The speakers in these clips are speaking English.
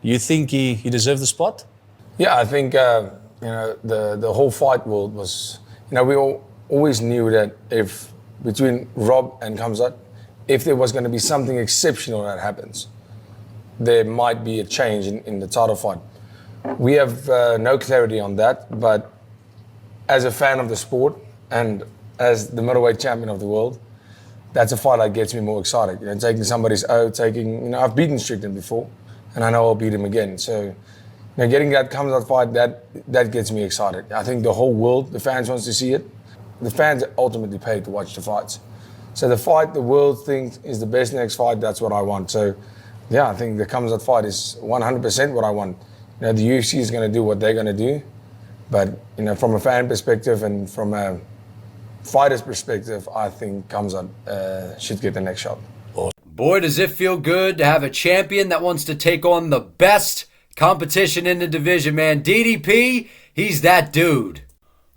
You think he deserved the spot? Yeah, I think the whole fight was, we always knew that if between Rob and Khamzat, if there was going to be something exceptional that happens, there might be a change in the title fight. We have no clarity on that, but as a fan of the sport and as the middleweight champion of the world, that's a fight that gets me more excited. Taking somebody's I've beaten Strickland before, and I know I'll beat him again. So, getting that Khamzat fight, that gets me excited. I think the whole world, the fans wants to see it. The fans are ultimately paid to watch the fights. So the fight the world thinks is the best next fight, that's what I want. So, yeah, I think the Khamzat fight is 100% what I want. The UFC is going to do what they're going to do, but from a fan perspective and from a fighter's perspective, I think Khamzat should get the next shot. Boy, does it feel good to have a champion that wants to take on the best competition in the division, man. DDP, he's that dude.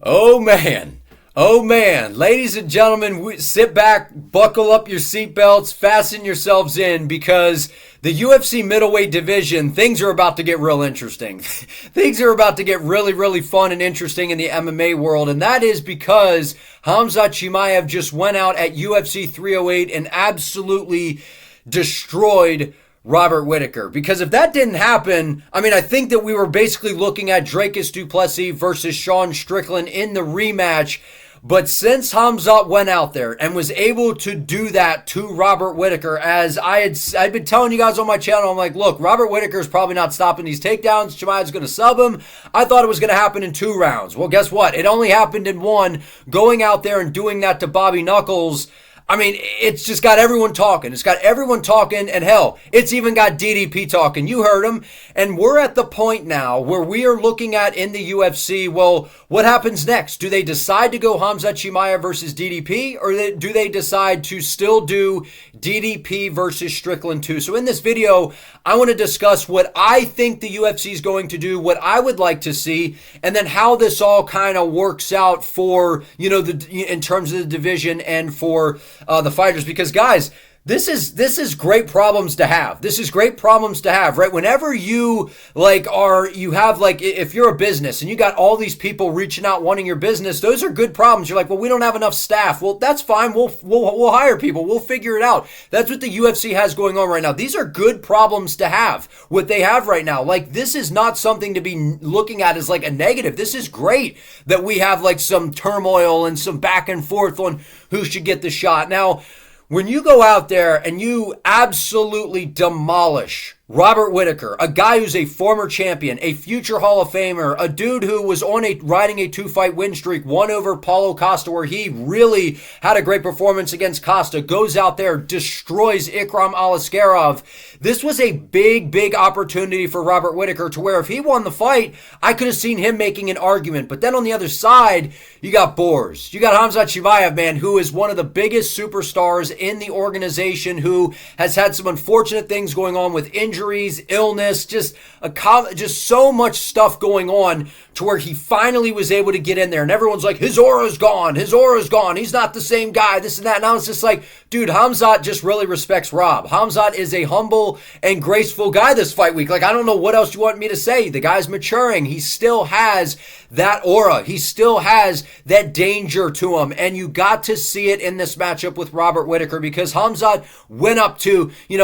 Oh, man. Oh, man. Ladies and gentlemen, sit back, buckle up your seatbelts, fasten yourselves in, because the UFC middleweight division, things are about to get real interesting. Things are about to get really, really fun and interesting in the MMA world, and that is because Khamzat Chimaev just went out at UFC 308 and absolutely destroyed Robert Whittaker. Because if that didn't happen, I think that we were basically looking at Dricus Du Plessis versus Sean Strickland in the rematch. But since Khamzat went out there and was able to do that to Robert Whittaker, as I'd been telling you guys on my channel, I'm like, look, Robert Whittaker is probably not stopping these takedowns. Chimaev's going to sub him. I thought it was going to happen in 2 rounds. Well, guess what? It only happened in 1. Going out there and doing that to Bobby Knuckles, it's just got everyone talking. It's got everyone talking, and hell, it's even got DDP talking. You heard him. And we're at the point now where we are looking at in the UFC, well, what happens next? Do they decide to go Khamzat Chimaev versus DDP, or do they decide to still do DDP versus Strickland 2? So in this video, I want to discuss what I think the UFC is going to do, what I would like to see, and then how this all kind of works out for, in terms of the division and for the fighters. Because guys, this is great problems to have. This is great problems to have, right? Whenever you if you're a business and you got all these people reaching out wanting your business, those are good problems. You're like, well, we don't have enough staff. Well, that's fine. We'll hire people. We'll figure it out. That's what the UFC has going on right now. These are good problems to have. What they have right now, this is not something to be looking at as like a negative. This is great that we have some turmoil and some back and forth on who should get the shot. Now, when you go out there and you absolutely demolish Robert Whittaker, a guy who's a former champion, a future Hall of Famer, a dude who was riding a 2-fight win streak, won over Paulo Costa, where he really had a great performance against Costa, goes out there, destroys Ikram Aliskerov. This was a big, big opportunity for Robert Whittaker, to where if he won the fight, I could have seen him making an argument. But then on the other side, you got Boers. You got Khamzat Chimaev, man, who is one of the biggest superstars in the organization, who has had some unfortunate things going on with injuries, illness, just so much stuff going on, to where he finally was able to get in there. And everyone's like, his aura's gone. His aura's gone. He's not the same guy, this and that. And I was just like, dude, Khamzat just really respects Rob. Khamzat is a humble and graceful guy this fight week. I don't know what else you want me to say. The guy's maturing. He still has that aura. He still has that danger to him. And you got to see it in this matchup with Robert Whittaker, because Khamzat went up to, in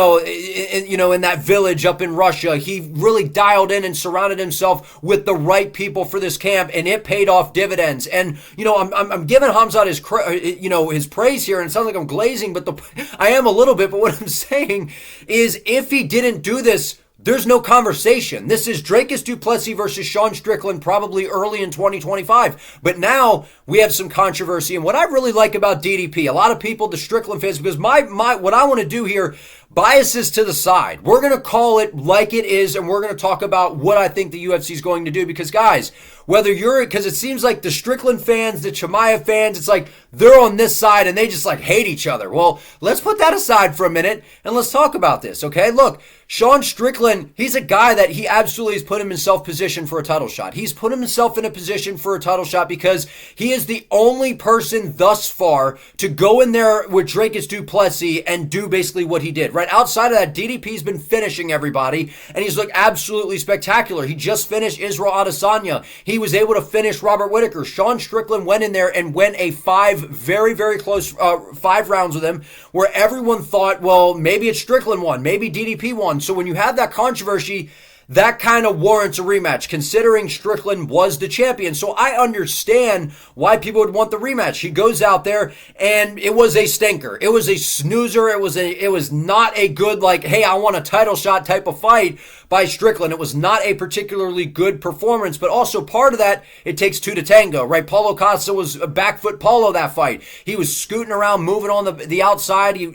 that village up in Russia. He really dialed in and surrounded himself with the right people for this camp, and it paid off dividends. And, I'm giving Khamzat his praise here, and it sounds like I'm glazing, but I am a little bit, but what I'm saying is, if he didn't do this, there's no conversation. This is Dricus Du Plessis versus Sean Strickland, probably early in 2025. But now we have some controversy. And what I really like about DDP, a lot of people, the Strickland fans, because what I want to do here, biases to the side. We're going to call it like it is, and we're going to talk about what I think the UFC is going to do. Because guys, because it seems like the Strickland fans, the Chimaev fans, it's like they're on this side and they just hate each other. Well, let's put that aside for a minute and let's talk about this, okay? Look, Sean Strickland, he's a guy that he absolutely has put himself positioned for a title shot. He's put himself in a position for a title shot because he is the only person thus far to go in there with Dricus Du Plessis and do basically what he did, right? right? Outside of that, DDP's been finishing everybody, and he's looked absolutely spectacular. He just finished Israel Adesanya. He was able to finish Robert Whittaker. Sean Strickland went in there and went a very, very close 5 rounds with him, where everyone thought, well, maybe it's Strickland won, maybe DDP won. So when you have that controversy, that kind of warrants a rematch, considering Strickland was the champion. So I understand why people would want the rematch. He goes out there, and it was a stinker. It was a snoozer. It was not a good, like, hey, I want a title shot type of fight by Strickland. It was not a particularly good performance, but also part of that, it takes 2 to tango, right? Paulo Costa was a back foot Paulo that fight. He was scooting around, moving on the outside. He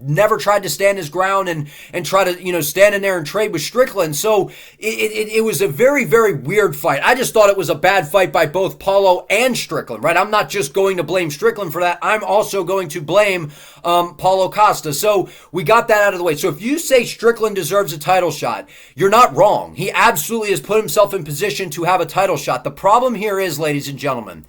never tried to stand his ground and try to, stand in there and trade with Strickland. So it was a very, very weird fight. I just thought it was a bad fight by both Paulo and Strickland, right? I'm not just going to blame Strickland for that. I'm also going to blame Paulo Costa. So we got that out of the way. So if you say Strickland deserves a title shot, you're not wrong. He absolutely has put himself in position to have a title shot. The problem here is, ladies and gentlemen,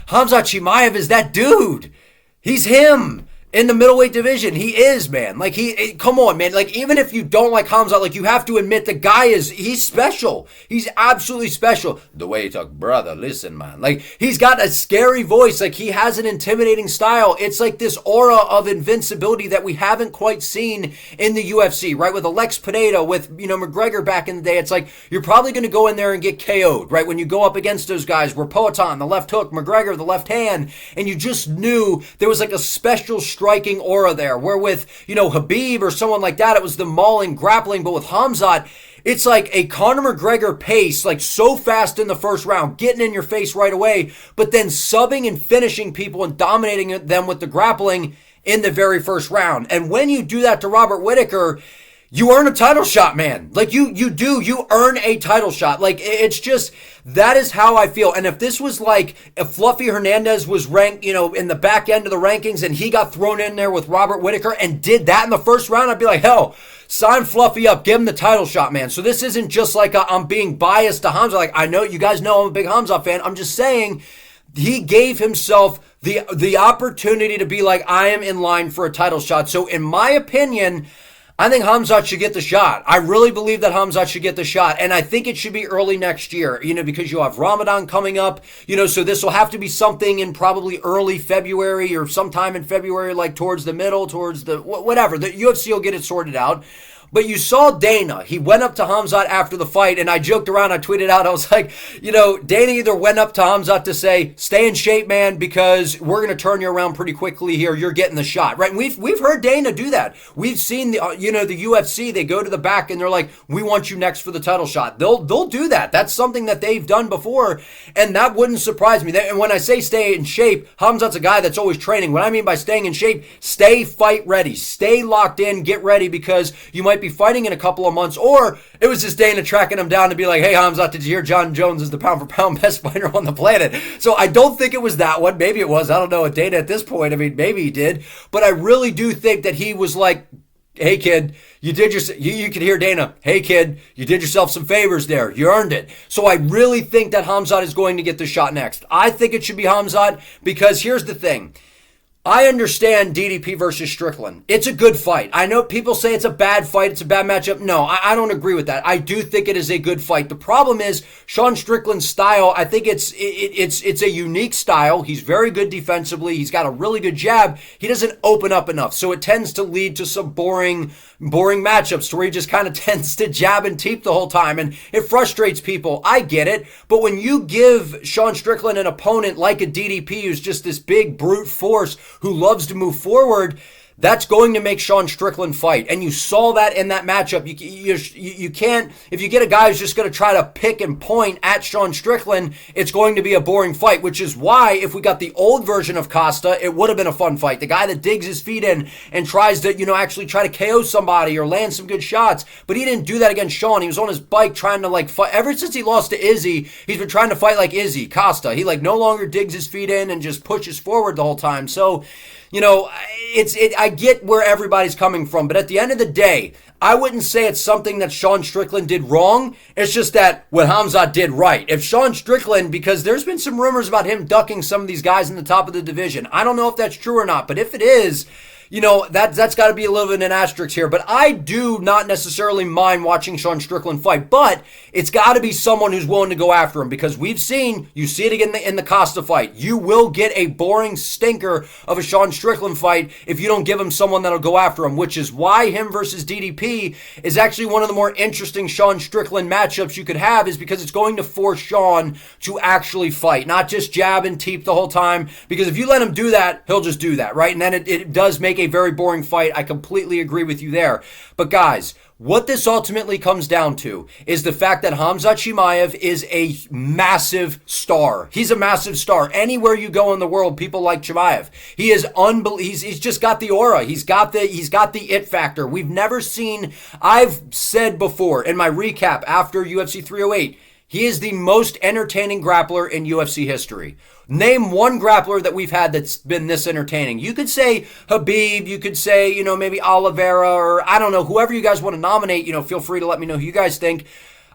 Khamzat Chimaev is that dude. He's him. In the middleweight division, he is, man. Like, come on, man. Like, even if you don't like Khamzat, like, you have to admit the guy he's special. He's absolutely special. The way he talk, brother, listen, man. Like, he's got a scary voice. Like, he has an intimidating style. It's like this aura of invincibility that we haven't quite seen in the UFC, right? With Alex Pineda, with, McGregor back in the day. It's like, you're probably going to go in there and get KO'd, right? When you go up against those guys, where Poatan, the left hook, McGregor, the left hand, and you just knew there was like a special striking aura there, where with, Khabib or someone like that, it was the mauling, grappling, but with Khamzat, it's like a Conor McGregor pace, like so fast in the first round, getting in your face right away, but then subbing and finishing people and dominating them with the grappling in the very first round. And when you do that to Robert Whittaker, you earn a title shot, man. Like, you earn a title shot. Like, it's just, that is how I feel. And if this was like, if Fluffy Hernandez was ranked, in the back end of the rankings, and he got thrown in there with Robert Whittaker and did that in the first round, I'd be like, hell, sign Fluffy up, give him the title shot, man. So this isn't just like I'm being biased to Khamzat. Like, I know, you guys know I'm a big Khamzat fan. I'm just saying, he gave himself the opportunity to be like, I am in line for a title shot. So in my opinion, I think Khamzat should get the shot. I really believe that Khamzat should get the shot. And I think it should be early next year, because you'll have Ramadan coming up, so this will have to be something in probably early February or sometime in February, like towards the middle, towards the, whatever. The UFC will get it sorted out. But you saw Dana. He went up to Khamzat after the fight, and I joked around, I tweeted out, I was like, Dana either went up to Khamzat to say, stay in shape, man, because we're going to turn you around pretty quickly here. You're getting the shot, right? And we've heard Dana do that. We've seen the UFC, they go to the back and they're like, we want you next for the title shot. They'll do that. That's something that they've done before, and that wouldn't surprise me. And when I say stay in shape, Khamzat's a guy that's always training. What I mean by staying in shape, stay fight ready, stay locked in, get ready, because you might be fighting in a couple of months. Or it was just Dana tracking him down to be like, hey, Khamzat, did you hear John Jones is the pound for pound best fighter on the planet? So I don't think it was that one. Maybe it was. I don't know. Dana at this point, I mean, maybe he did. But I really do think that he was like, hey, kid, you could hear Dana, hey, kid, you did yourself some favors there. You earned it. So I really think that Khamzat is going to get the shot next. I think it should be Khamzat, because here's the thing. I understand DDP versus Strickland. It's a good fight. I know people say it's a bad fight, it's a bad matchup. No, I don't agree with that. I do think it is a good fight. The problem is Sean Strickland's style. I think it's a unique style. He's very good defensively. He's got a really good jab. He doesn't open up enough, so it tends to lead to some boring matchups where he just kind of tends to jab and teep the whole time, and it frustrates people. I get it, but when you give Sean Strickland an opponent like a DDP who's just this big brute force who loves to move forward, that's going to make Sean Strickland fight. And you saw that in that matchup. You can't, if you get a guy who's just going to try to pick and point at Sean Strickland, it's going to be a boring fight, which is why if we got the old version of Costa, it would have been a fun fight. The guy that digs his feet in and tries to, actually try to KO somebody or land some good shots. But he didn't do that against Sean. He was on his bike trying to fight. Ever since he lost to Izzy, he's been trying to fight like Izzy, Costa. He no longer digs his feet in and just pushes forward the whole time. So, I get where everybody's coming from, but at the end of the day, I wouldn't say it's something that Sean Strickland did wrong. It's just that what Khamzat did right. If Sean Strickland, because there's been some rumors about him ducking some of these guys in the top of the division. I don't know if that's true or not, but if it is, that's got to be a little bit of an asterisk here. But I do not necessarily mind watching Sean Strickland fight. But it's got to be someone who's willing to go after him, because you see it again in the Costa fight. You will get a boring stinker of a Sean Strickland fight if you don't give him someone that'll go after him, which is why him versus DDP is actually one of the more interesting Sean Strickland matchups you could have, is because it's going to force Sean to actually fight, not just jab and teep the whole time, because if you let him do that, he'll just do that, right? And then it does make a very boring fight. I completely agree with you there. But guys, what this ultimately comes down to is the fact that Khamzat Chimaev is a massive star. He's a massive star. Anywhere you go in the world, people like Chimaev. He is he's just got the aura. He's got the it factor. We've never seen, I've said before in my recap after UFC 308, he is the most entertaining grappler in UFC history. Name one grappler that we've had that's been this entertaining. You could say Khabib, you could say, maybe Oliveira, or I don't know, whoever you guys want to nominate, feel free to let me know who you guys think.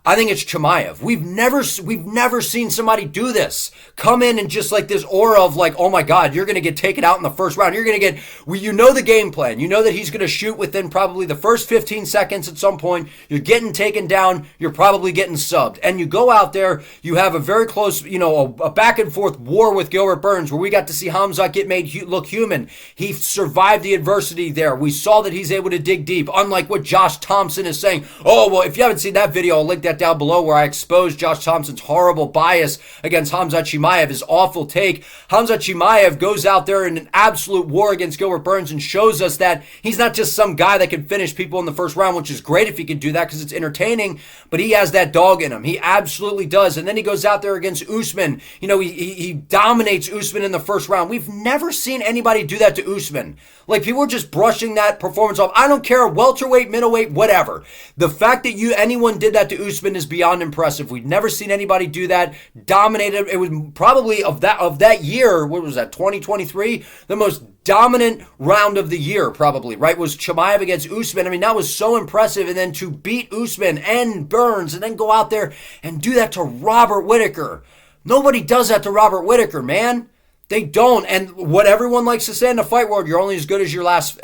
I think it's Chimaev. We've never seen somebody do this. Come in and just like this aura of like, oh my God, you're going to get taken out in the first round. You're going to get, the game plan. You know that he's going to shoot within probably the first 15 seconds at some point. You're getting taken down. You're probably getting subbed. And you go out there, you have a very close, a back and forth war with Gilbert Burns, where we got to see Khamzat get made look human. He survived the adversity there. We saw that he's able to dig deep, unlike what Josh Thomson is saying. Oh, well, if you haven't seen that video, I'll link that down below, where I exposed Josh Thompson's horrible bias against Khamzat Chimaev, his awful take. Khamzat Chimaev goes out there in an absolute war against Gilbert Burns and shows us that he's not just some guy that can finish people in the first round, which is great if he can do that because it's entertaining, but he has that dog in him. He absolutely does. And then he goes out there against Usman. He dominates Usman in the first round. We've never seen anybody do that to Usman. Like, people are just brushing that performance off. I don't care, welterweight, middleweight, whatever. The fact that anyone did that to Usman is beyond impressive. We've never seen anybody do that. Dominated. It was probably of that year, what was that, 2023? The most dominant round of the year, probably, right? Was Chimaev against Usman. I mean, that was so impressive. And then to beat Usman and Burns and then go out there and do that to Robert Whittaker. Nobody does that to Robert Whittaker, man. They don't. And what everyone likes to say in the fight world, you're only as good as your last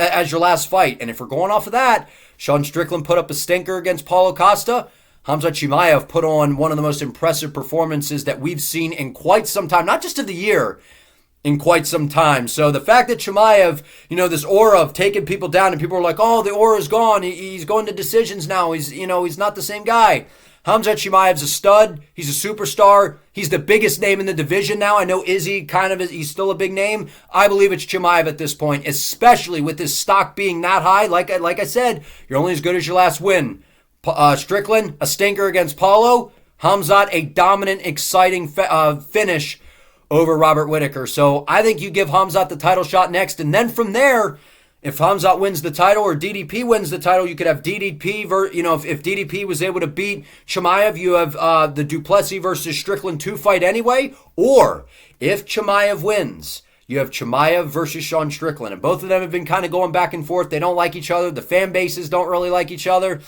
fight. And if we're going off of that, Sean Strickland put up a stinker against Paulo Costa. Khamzat Chimaev put on one of the most impressive performances that we've seen in quite some time, not just of the year, in quite some time. So the fact that Chimaev, this aura of taking people down, and people are like, oh, the aura's gone. He's going to decisions now. He's not the same guy. Khamzat Chimaev's a stud. He's a superstar. He's the biggest name in the division now. I know Izzy he's still a big name. I believe it's Chimaev at this point, especially with his stock being that high. Like I said, you're only as good as your last win. Strickland, a stinker against Paulo. Khamzat, a dominant, exciting finish over Robert Whittaker. So I think you give Khamzat the title shot next. And then from there, if Khamzat wins the title or DDP wins the title, you could have DDP, if DDP was able to beat Chimaev, you have the Du Plessis versus Strickland 2 fight anyway. Or if Chimaev wins, you have Chimaev versus Sean Strickland. And both of them have been kind of going back and forth. They don't like each other. The fan bases don't really like each other.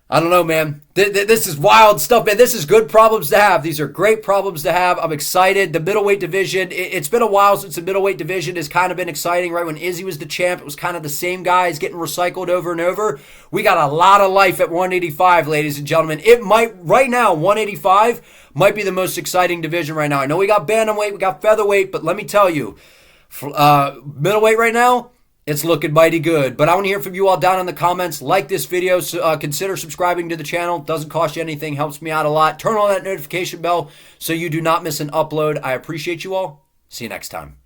I don't know, man. This is wild stuff, man. This is good problems to have. These are great problems to have. I'm excited. The middleweight division, it's been a while since the middleweight division has kind of been exciting, right? When Izzy was the champ, it was kind of the same guys getting recycled over and over. We got a lot of life at 185, ladies and gentlemen. Right now, 185 might be the most exciting division right now. I know we got bantamweight, we got featherweight, but let me tell you, middleweight right now, it's looking mighty good. But I want to hear from you all down in the comments. Like this video. Consider subscribing to the channel. Doesn't cost you anything. Helps me out a lot. Turn on that notification bell so you do not miss an upload. I appreciate you all. See you next time.